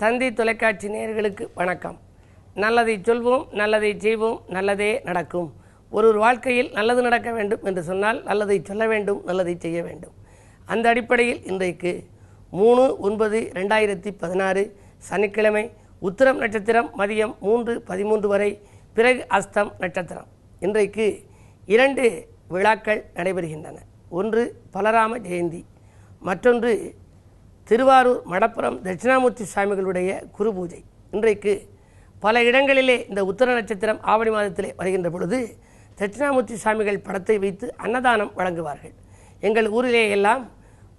தந்தி தொலைக்காட்சி நேயர்களுக்கு வணக்கம். நல்லதை சொல்வோம், நல்லதை செய்வோம், நல்லதே நடக்கும். ஒரு வாழ்க்கையில் நல்லது நடக்க வேண்டும் என்று சொன்னால் நல்லதை சொல்ல வேண்டும், நல்லதை செய்ய வேண்டும். அந்த அடிப்படையில் இன்றைக்கு 3/9/2016 சனிக்கிழமை உத்திரம் நட்சத்திரம் மதியம் 3:13 வரை, பிறகு அஸ்தம் நட்சத்திரம். இன்றைக்கு 2 விழாக்கள் நடைபெறுகின்றன. ஒன்று பலராம ஜெயந்தி, மற்றொன்று திருவாரூர் மடப்புரம் தட்சிணாமூர்த்தி சுவாமிகளுடைய குரு பூஜை. இன்றைக்கு பல இடங்களிலே இந்த உத்திர நட்சத்திரம் ஆவணி மாதத்திலே வருகின்ற பொழுது தட்சிணாமூர்த்தி சுவாமிகள் படத்தை வைத்து அன்னதானம் வழங்குவார்கள். எங்கள் ஊரிலே எல்லாம்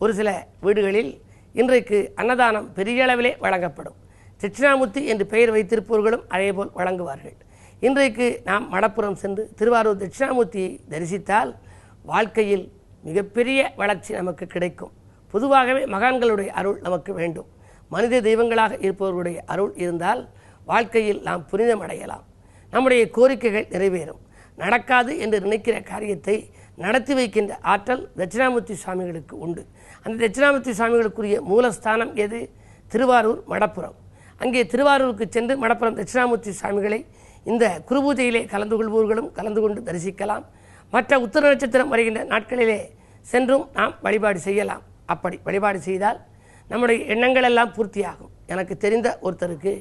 ஒரு சில வீடுகளில் இன்றைக்கு அன்னதானம் பெரிய அளவிலே வழங்கப்படும். தட்சிணாமூர்த்தி என்று பெயர் வைத்திருப்பவர்களும் அதேபோல் வழங்குவார்கள். இன்றைக்கு நாம் மடப்புறம் சென்று திருவாரூர் தட்சிணாமூர்த்தியை தரிசித்தால் வாழ்க்கையில் மிகப்பெரிய வளர்ச்சி நமக்கு கிடைக்கும். பொதுவாகவே மகான்களுடைய அருள் நமக்கு வேண்டும். மனித தெய்வங்களாக இருப்பவர்களுடைய அருள் இருந்தால் வாழ்க்கையில் நாம் புனிதமடையலாம். நம்முடைய கோரிக்கைகள் நிறைவேறும். நடக்காது என்று நினைக்கிற காரியத்தை நடத்தி வைக்கின்ற ஆற்றல் தட்சிணாமூர்த்தி சுவாமிகளுக்கு உண்டு. அந்த தட்சிணாமூர்த்தி சுவாமிகளுக்குரிய மூலஸ்தானம் எது? திருவாரூர் மடப்புறம். அங்கே திருவாரூருக்கு சென்று மடப்புறம் தட்சிணாமூர்த்தி சுவாமிகளை இந்த குருபூஜையிலே கலந்து கொள்பவர்களும் கலந்து கொண்டு தரிசிக்கலாம். மற்ற உத்திர நட்சத்திரம் வருகின்ற நாட்களிலே சென்றும் நாம் வழிபாடு செய்யலாம். அப்படி வழிபாடு செய்தால் நம்முடைய எண்ணங்கள் எல்லாம் பூர்த்தியாகும். எனக்கு தெரிந்த ஒருத்தருக்கு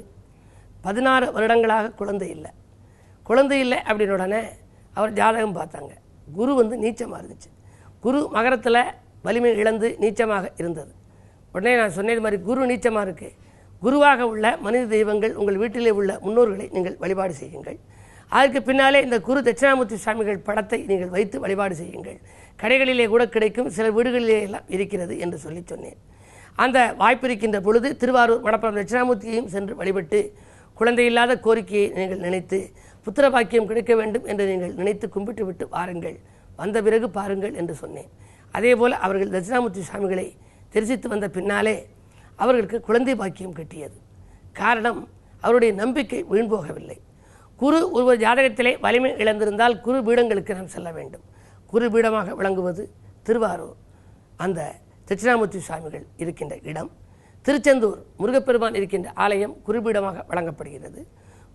16 வருடங்களாக குழந்தை இல்லை அப்படின்னு உடனே அவர் ஜாதகம் பார்த்தாங்க. குரு நீச்சமாக இருந்துச்சு. குரு மகரத்தில் வலிமை இழந்து நீச்சமாக இருந்தது. உடனே நான் சொன்னது மாதிரி குரு நீச்சமாக இருக்குது. குருவாக உள்ள மனித தெய்வங்கள் உங்கள் வீட்டிலே உள்ள முன்னோர்களை நீங்கள் வழிபாடு செய்யுங்கள். அதற்கு பின்னாலே இந்த குரு தட்சிணாமூர்த்தி சுவாமிகள் படத்தை நீங்கள் வைத்து வழிபாடு செய்யுங்கள். கடைகளிலே கூட கிடைக்கும், சில வீடுகளிலே எல்லாம் இருக்கிறது என்று சொல்லி சொன்னேன். அந்த வாய்ப்பு இருக்கின்ற பொழுது திருவாரூர் மடப்புறம் தட்சிணாமூர்த்தியையும் சென்று வழிபட்டு குழந்தை இல்லாத கோரிக்கையை நீங்கள் நினைத்து புத்திர பாக்கியம் கிடைக்க வேண்டும் என்று நீங்கள் நினைத்து கும்பிட்டு விட்டு வாருங்கள். வந்த பிறகு பாருங்கள் என்று சொன்னேன். அதே போல் அவர்கள் தட்சிணாமூர்த்தி சுவாமிகளை தரிசித்து வந்த பின்னாலே அவர்களுக்கு குழந்தை பாக்கியம் கிட்டியது. காரணம், அவருடைய நம்பிக்கை வீண் போகவில்லை. குரு ஒரு ஜாதகத்திலே வலிமை இழந்திருந்தால் குரு பீடங்களுக்கு நாம் செல்ல வேண்டும். குரு பீடமாக விளங்குவது திருவாரூர், அந்த தட்சிணாமூர்த்தி சுவாமிகள் இருக்கின்ற இடம். திருச்செந்தூர் முருகப்பெருமான் இருக்கின்ற ஆலயம் குருபீடமாக வழங்கப்படுகிறது.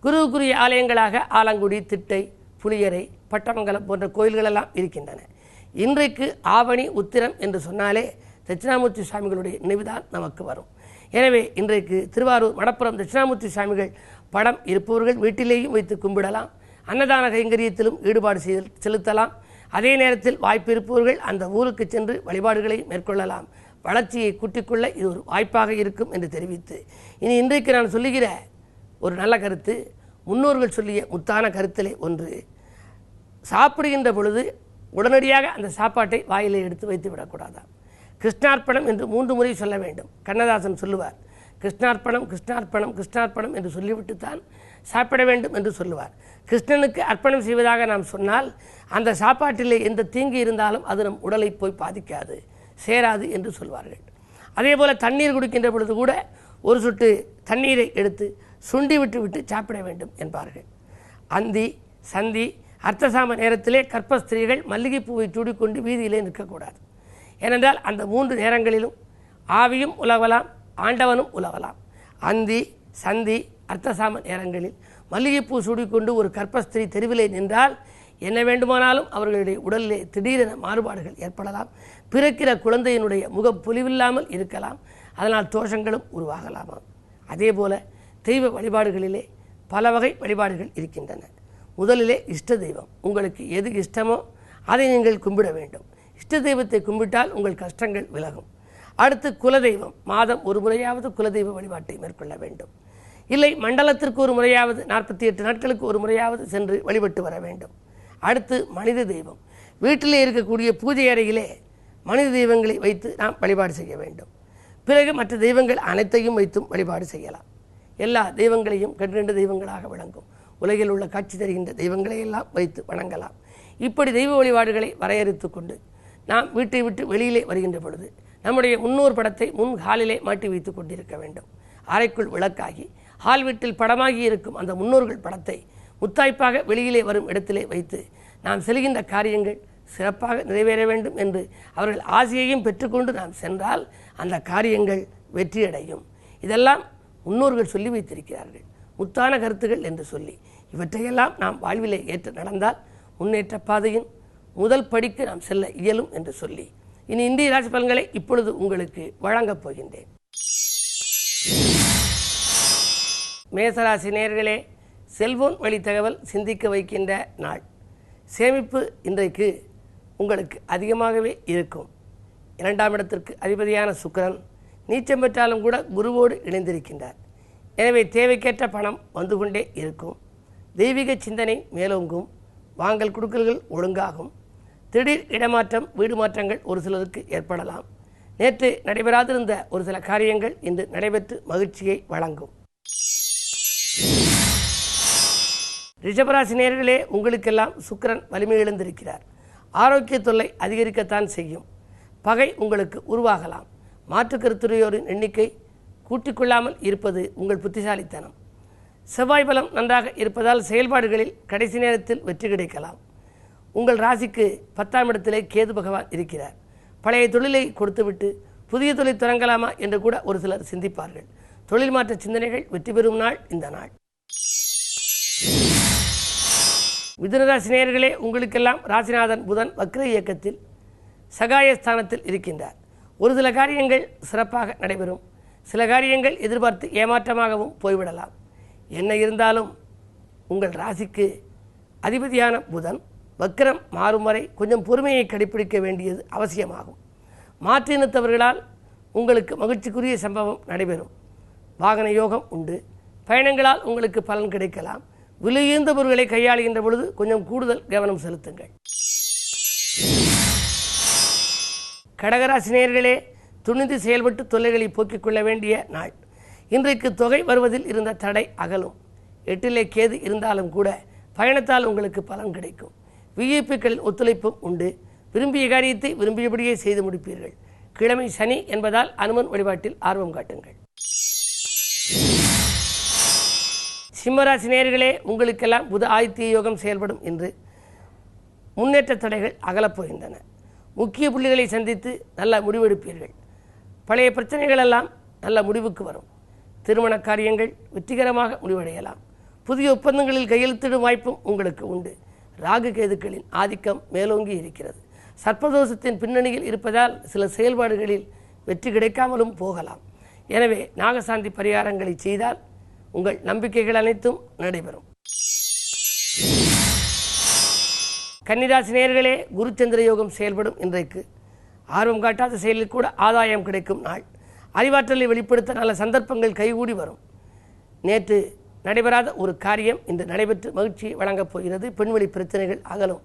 குருவுக்குரிய ஆலயங்களாக ஆலங்குடி, திட்டை, புளியரை, பட்டமங்கலம் போன்ற கோயில்களெல்லாம் இருக்கின்றன. இன்றைக்கு ஆவணி உத்திரம் என்று சொன்னாலே தட்சிணாமூர்த்தி சுவாமிகளுடைய நினைவுதான் நமக்கு வரும். எனவே இன்றைக்கு திருவாரூர் மடப்புறம் தட்சிணாமூர்த்தி சுவாமிகள் படம் இருப்பவர்கள் வீட்டிலேயும் வைத்து கும்பிடலாம். அன்னதான கைங்கரியத்திலும் ஈடுபாடு செலுத்தலாம். அதே நேரத்தில் வாய்ப்பு இருப்பவர்கள் அந்த ஊருக்கு சென்று வழிபாடுகளை மேற்கொள்ளலாம். வளர்ச்சியை கூட்டிக்கொள்ள இது ஒரு வாய்ப்பாக இருக்கும் என்று தெரிவித்து, இன்றைக்கு நான் சொல்லுகிற ஒரு நல்ல கருத்து, முன்னோர்கள் சொல்லிய முத்தான கருத்திலே ஒன்று, சாப்பிடுகின்ற பொழுது உடனடியாக அந்த சாப்பாட்டை வாயிலே எடுத்து வைத்து விடக்கூடாதான். கிருஷ்ணார்ப்பணம் என்று 3 முறை சொல்ல வேண்டும். கண்ணதாசன் சொல்லுவார், கிருஷ்ணார்ப்பணம் கிருஷ்ணார்ப்பணம் கிருஷ்ணார்ப்பணம் என்று சொல்லிவிட்டு தான் சாப்பிட வேண்டும் என்று சொல்லுவார். கிருஷ்ணனுக்கு அர்ப்பணம் செய்வதாக நாம் சொன்னால் அந்த சாப்பாட்டிலே எந்த தீங்கு இருந்தாலும் அது நம் உடலை போய் பாதிக்காது, சேராது என்று சொல்வார்கள். அதே போல் தண்ணீர் குடிக்கின்ற பொழுது கூட ஒரு சொட்டு தண்ணீரை எடுத்து சுண்டி விட்டு சாப்பிட வேண்டும் என்பார்கள். அந்தி சந்தி அர்த்தசாம நேரத்திலே கர்ப்பஸ்திரீகள் மல்லிகைப்பூவை சூடிக்கொண்டு வீதியிலே நிற்கக்கூடாது. ஏனென்றால் அந்த 3 நேரங்களிலும் ஆவியும் உலவலாம், ஆண்டவனும் உலவலாம். அந்தி சந்தி அர்த்தசாம நேரங்களில் மல்லிகைப்பூ சூடிக்கொண்டு ஒரு கர்ப்பஸ்திரீ தெருவிலே நின்றால் என்ன வேண்டுமானாலும் அவர்களுடைய உடலிலே திடீரென மாறுபாடுகள் ஏற்படலாம். பிறக்கிற குழந்தையினுடைய முகம் பொலிவில்லாமல் இருக்கலாம். அதனால் தோஷங்களும் உருவாகலாமாம். அதே போல தெய்வ வழிபாடுகளிலே பல வகை வழிபாடுகள் இருக்கின்றன. முதலிலே இஷ்ட தெய்வம். உங்களுக்கு எது இஷ்டமோ அதை நீங்கள் கும்பிட வேண்டும். இஷ்ட தெய்வத்தை கும்பிட்டால் உங்கள் கஷ்டங்கள் விலகும். அடுத்து குலதெய்வம். மாதம் ஒரு முறையாவது குலதெய்வ வழிபாட்டை மேற்கொள்ள வேண்டும். இல்லை மண்டலத்திற்கு ஒரு முறையாவது, 48 நாட்களுக்கு ஒரு முறையாவது சென்று வழிபட்டு வர வேண்டும். அடுத்து மனித தெய்வம். வீட்டிலே இருக்கக்கூடிய பூஜை அறையிலே மனித தெய்வங்களை வைத்து நாம் வழிபாடு செய்ய வேண்டும். பிறகு மற்ற தெய்வங்கள் அனைத்தையும் வைத்தும் வழிபாடு செய்யலாம். எல்லா தெய்வங்களையும் கண்கண்ட தெய்வங்களாக விளங்கும். உலகில் உள்ள காட்சி தருகின்ற தெய்வங்களை எல்லாம் வைத்து வணங்கலாம். இப்படி தெய்வ வழிபாடுகளை வரையறுத்து கொண்டு நாம் வீட்டை விட்டு வெளியிலே வருகின்ற பொழுது நம்முடைய முன்னோர் படத்தை முன் ஹாலிலே மாட்டி வைத்து கொண்டிருக்க வேண்டும். அறைக்குள் விளக்காகி ஹால் வீட்டில் படமாகி இருக்கும் அந்த முன்னோர்கள் படத்தை முத்தாய்ப்பாக வெளியிலே வரும் இடத்திலே வைத்து நாம் செல்கின்ற காரியங்கள் சிறப்பாக நிறைவேற வேண்டும் என்று அவர்கள் ஆசையையும் பெற்றுக்கொண்டு நாம் சென்றால் அந்த காரியங்கள் வெற்றியடையும். இதெல்லாம் முன்னோர்கள் சொல்லி வைத்திருக்கிறார்கள். முத்தான கருத்துகள் என்று சொல்லி இவற்றையெல்லாம் நாம் வாழ்விலே ஏற்று நடந்தால் முன்னேற்ற பாதையின் முதல் படிக்கு நாம் செல்ல இயலும் என்று சொல்லி இனி இந்திய ராசி பலன்களை இப்பொழுது உங்களுக்கு வழங்கப் போகின்றேன். மேசராசி நேயர்களே, செல்போன் வழி தகவல் சிந்திக்க வைக்கின்ற நாள். சேமிப்பு இன்றைக்கு உங்களுக்கு அதிகமாகவே இருக்கும். 2ஆம் இடத்திற்கு அதிபதியான சுக்கிரன் நீச்சம் பெற்றாலும் கூட குருவோடு இணைந்திருக்கின்றார். எனவே தேவைக்கேற்ற பணம் வந்து கொண்டே இருக்கும். தெய்வீக சிந்தனை மேலோங்கும். வாங்கல் கொடுக்கல்கள் ஒழுங்காகும். திடீர் இடமாற்றம், வீடு மாற்றங்கள் ஒரு சிலருக்கு ஏற்படலாம். நேற்று நடைபெறாதிருந்த ஒரு சில காரியங்கள் இன்று நடைபெற்று மகிழ்ச்சியை வழங்கும். ரிஷபராசி நேயர்களே, உங்களுக்கெல்லாம் சுக்கிரன் வலிமை இழந்திருக்கிறார். ஆரோக்கிய தொல்லை அதிகரிக்கத்தான் செய்யும். பகை உங்களுக்கு உருவாகலாம். மாற்று கருத்துரையோரின் எண்ணிக்கை கூட்டிக்கொள்ளாமல் இருப்பது உங்கள் புத்திசாலித்தனம். செவ்வாய் பலம் நன்றாக இருப்பதால் செயல்பாடுகளில் கடைசி நேரத்தில் வெற்றி கிடைக்கலாம். உங்கள் ராசிக்கு 10ஆம் இடத்திலே கேது பகவான் இருக்கிறார். பழைய தொழிலை கொடுத்துவிட்டு புதிய தொழில் தொடங்கலாமா என்று கூட ஒரு சிலர் சிந்திப்பார்கள். தொழில் மாற்ற சிந்தனைகள் வெற்றி பெறும் நாள் இந்த நாள். மிதுனராசி நேயர்களே, உங்களுக்கெல்லாம் ராசிநாதன் புதன் வக்ர இயக்கத்தில் சகாயஸ்தானத்தில் இருக்கின்றார். ஒரு சில காரியங்கள் சிறப்பாக நடைபெறும். சில காரியங்கள் எதிர்பார்த்து ஏமாற்றமாகவும் போய்விடலாம். என்ன இருந்தாலும் உங்கள் ராசிக்கு அதிபதியான புதன் வக்ரம் மாறும் வரை கொஞ்சம் பொறுமையை கடைப்பிடிக்க வேண்டியது அவசியமாகும். மாற்றினத்தவர்களால் உங்களுக்கு மகிழ்ச்சிக்குரிய சம்பவம் நடைபெறும். வாகன யோகம் உண்டு. பயணங்களால் உங்களுக்கு பலன் கிடைக்கலாம். விலையுயர்ந்த பொருட்களை கையாளுகின்ற பொழுது கொஞ்சம் கூடுதல் கவனம் செலுத்துங்கள். கடகராசி நேயர்களே, துணிந்து செயல்பட்டு தொல்லைகளை போக்கிக் கொள்ள வேண்டிய நாள். இன்றைக்கு தொகை வருவதில் இருந்த தடை அகலும். 8லே கேது இருந்தாலும் கூட பயணத்தால் உங்களுக்கு பலன் கிடைக்கும். விஐபிக்களின் ஒத்துழைப்பும் உண்டு. விரும்பிய காரியத்தை விரும்பியபடியே செய்து முடிப்பீர்கள். கிழமை சனி என்பதால் அனுமன் வழிபாட்டில் ஆர்வம் காட்டுங்கள். சிம்மராசி நேயர்களே, உங்களுக்கெல்லாம் புத ஆதித்ய யோகம் செயல்படும் என்று முன்னேற்ற தடைகள் அகலப்போகின்றன. முக்கிய புள்ளிகளை சந்தித்து நல்ல முடிவெடுப்பீர்கள். பழைய பிரச்சனைகள் எல்லாம் நல்ல முடிவுக்கு வரும். திருமண காரியங்கள் வெற்றிகரமாக முடிவடையலாம். புதிய ஒப்பந்தங்களில் கையெழுத்திடும் வாய்ப்பும் உங்களுக்கு உண்டு. ராகு கேதுக்களின் ஆதிக்கம் மேலோங்கி இருக்கிறது. சர்ப்பதோஷத்தின் பின்னணியில் இருப்பதால் சில செயல்பாடுகளில் வெற்றி கிடைக்காமலும் போகலாம். எனவே நாகசாந்தி பரிகாரங்களை செய்தால் உங்கள் நம்பிக்கைகள் அனைத்தும் நடைபெறும். கன்னிராசி நேயர்களே, குருச்சந்திர யோகம் செயல்படும் இன்றைக்கு ஆர்வம் காட்டாத செயலில் கூட ஆதாயம் கிடைக்கும் நாள். அறிவாற்றலை வெளிப்படுத்த நல்ல சந்தர்ப்பங்கள் கைகூடி வரும். நேற்று நடைபெறாத ஒரு காரியம் இன்று நடைபெற்று மகிழ்ச்சியை வழங்கப் போகிறது. பெண்வெளி பிரச்சனைகள் அகலும்.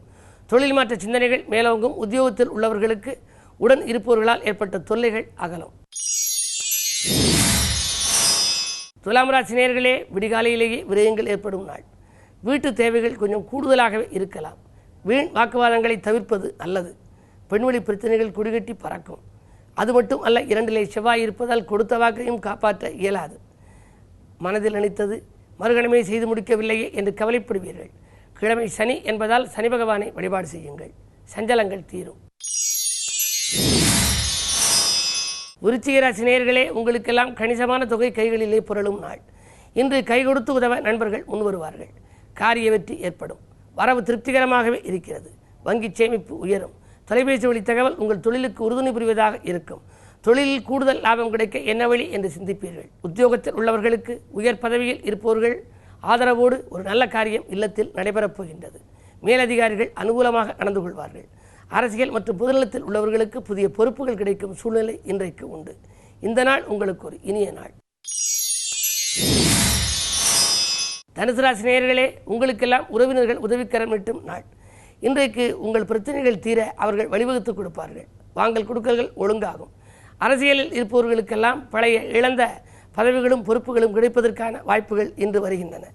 தொழில் மாற்ற சிந்தனைகள் மேலோங்கும். உத்தியோகத்தில் உள்ளவர்களுக்கு உடன் இருப்பவர்களால் ஏற்பட்ட தொல்லைகள் அகலும். துலாம் ராசி நேயர்களே, விடிகாலையிலேயே விரயங்கள் ஏற்படும் நாள். வீட்டு தேவைகள் கொஞ்சம் கூடுதலாகவே இருக்கலாம். வீண் வாக்குவாதங்களை தவிர்ப்பது நல்லது. பெண்வெளி பிரச்சனைகள் குடிகட்டி பறக்கும். அது மட்டும் அல்ல, 2லே செவ்வாய் இருப்பதால் கொடுத்த வாக்கையும் காப்பாற்ற இயலாது. மனதில் நினைத்தது மறுகணமே செய்து முடிக்கவில்லையே என்று கவலைப்படுவீர்கள். கிழமை சனி என்பதால் சனி பகவானை வழிபாடு செய்யுங்கள். சஞ்சலங்கள் தீரும். விருச்சிக ராசி நேயர்களே, உங்களுக்கெல்லாம் கணிசமான தொகை கைகளிலே புரளும் நாள். இன்று கை கொடுத்து உதவ நண்பர்கள் முன்வருவார்கள். காரிய வெற்றி ஏற்படும். வரவு திருப்திகரமாகவே இருக்கிறது. வங்கி சேமிப்பு உயரும். தொலைபேசி வழி தகவல் உங்கள் தொழிலுக்கு உறுதுணை புரிவதாக இருக்கும். தொழிலில் கூடுதல் லாபம் கிடைக்க என்ன வழி என்று சிந்திப்பீர்கள். உத்தியோகத்தில் உள்ளவர்களுக்கு, உயர் பதவியில் இருப்பவர்கள் ஆதரவோடு ஒரு நல்ல காரியம் இல்லத்தில் நடைபெறப் போகின்றது. மேலதிகாரிகள் அனுகூலமாக நடந்து கொள்வார்கள். அரசியல் மற்றும் பொதுநலத்தில் உள்ளவர்களுக்கு புதிய பொறுப்புகள் கிடைக்கும் சூழ்நிலை இன்றைக்கு உண்டு. இந்த நாள் உங்களுக்கு ஒரு இனிய நாள். தனுசு ராசி நேயர்களே, உங்களுக்கெல்லாம் உறவினர்கள் உதவிக்கரம் நீட்டும் நாள். இன்றைக்கு உங்கள் பிரச்சனைகள் தீர அவர்கள் வழிவகுத்து கொடுப்பார்கள். வாங்கல் கொடுக்கல்கள் ஒழுங்காகும். அரசியலில் இருப்பவர்களுக்கெல்லாம் பழைய இழந்த பதவிகளும் பொறுப்புகளும் கிடைப்பதற்கான வாய்ப்புகள் இன்று வருகின்றன.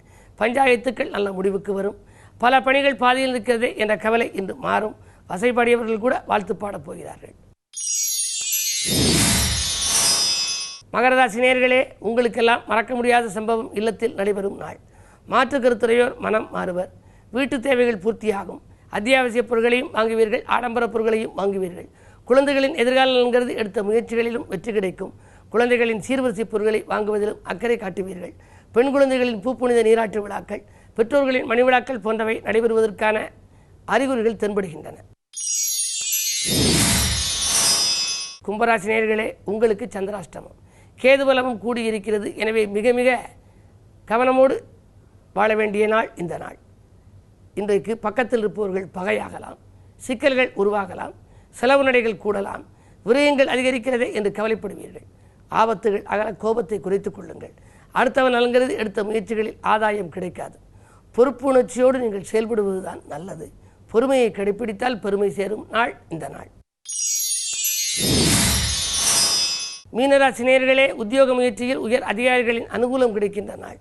பஞ்சாயத்துக்கள் நல்ல முடிவுக்கு வரும். பல பணிகள் பாதியில் இருக்கிறது என்ற கவலை இன்று மாறும். வசைப்பாடியவர்கள் கூட வாழ்த்து பாடப் போகிறார்கள். மகரராசி நேயர்களே, உங்களுக்கெல்லாம் மறக்க முடியாத சம்பவம் இல்லத்தில் நடைபெறும் நாள். மாற்று கருத்துரையோர் மனம் மாறுவர். வீட்டு தேவைகள் பூர்த்தியாகும். அத்தியாவசிய பொருட்களையும் வாங்குவீர்கள். ஆடம்பர பொருட்களையும் வாங்குவீர்கள். குழந்தைகளின் எதிர்காலம் என்கிறது எடுத்த முயற்சிகளிலும் வெற்றி கிடைக்கும். குழந்தைகளின் சீர்வரிசை பொருட்களை வாங்குவதிலும் அக்கறை காட்டுவீர்கள். பெண் குழந்தைகளின் பூப்புனித நீராட்டு விழாக்கள், பெற்றோர்களின் மணி விழாக்கள் போன்றவை நடைபெறுவதற்கான அறிகுறிகள் தென்படுகின்றன. கும்பராசி நேயர்களே, உங்களுக்கு சந்திராஷ்டமம், கேதுபலமும் கூடியிருக்கிறது. எனவே மிக மிக கவனமோடு வாழ வேண்டிய நாள் இந்த நாள். இன்றைக்கு பக்கத்தில் இருப்பவர்கள் பகையாகலாம், சிக்கல்கள் உருவாகலாம், செலவு நடைகள் கூடலாம், விரயங்கள் அதிகரிக்கிறதே என்று கவலைப்படுவீர்கள். ஆபத்துகள் அகல கோபத்தை குறைத்துக் கொள்ளுங்கள். அடுத்தவன் நலங்கிறது எடுத்த முயற்சிகளில் ஆதாயம் கிடைக்காது. பொறுப்புணர்ச்சியோடு நீங்கள் செயல்படுவதுதான் நல்லது. பொறுமையை கடைபிடித்தால் பெருமை சேரும் நாள் இந்த நாள். மீனராசி நேயர்களே, உத்தியோக முயற்சியில் உயர் அதிகாரிகளின் அனுகூலம் கிடைக்கின்ற நாள்.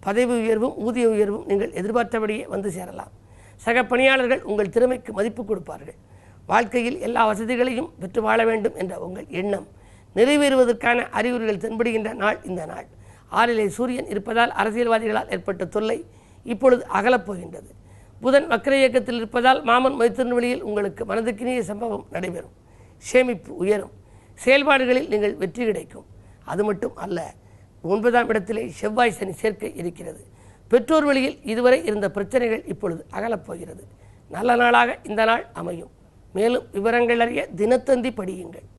பதவி உயர்வும் ஊதிய உயர்வும் நீங்கள் எதிர்பார்த்தபடியே வந்து சேரலாம். சக பணியாளர்கள் உங்கள் திறமைக்கு மதிப்பு கொடுப்பார்கள். வாழ்க்கையில் எல்லா வசதிகளையும் பெற்று வாழ வேண்டும் என்ற உங்கள் எண்ணம் நிறைவேறுவதற்கான அறிகுறிகள் தென்படுகின்ற நாள் இந்த நாள். 6 சூரியன் இருப்பதால் அரசியல்வாதிகளால் ஏற்பட்ட தொல்லை இப்பொழுது அகலப்போகின்றது. புதன் வக்ர இயக்கத்தில் இருப்பதால் மாமன் மைத்திரன் வழியில் உங்களுக்கு மனதுக்கினிய சம்பவம் நடைபெறும். சேமிப்பு உயரும். செயல்பாடுகளில் நீங்கள் வெற்றி கிடைக்கும். அது மட்டும் அல்ல, 9ஆம் இடத்திலே செவ்வாய் சனி சேர்க்கை இருக்கிறது. பெற்றோர் வழியில் இதுவரை இருந்த பிரச்சனைகள் இப்பொழுது அகலப்போகிறது. நல்ல நாளாக இந்த நாள் அமையும். மேலும் விவரங்கள் அறிய தினத்தந்தி படியுங்கள்.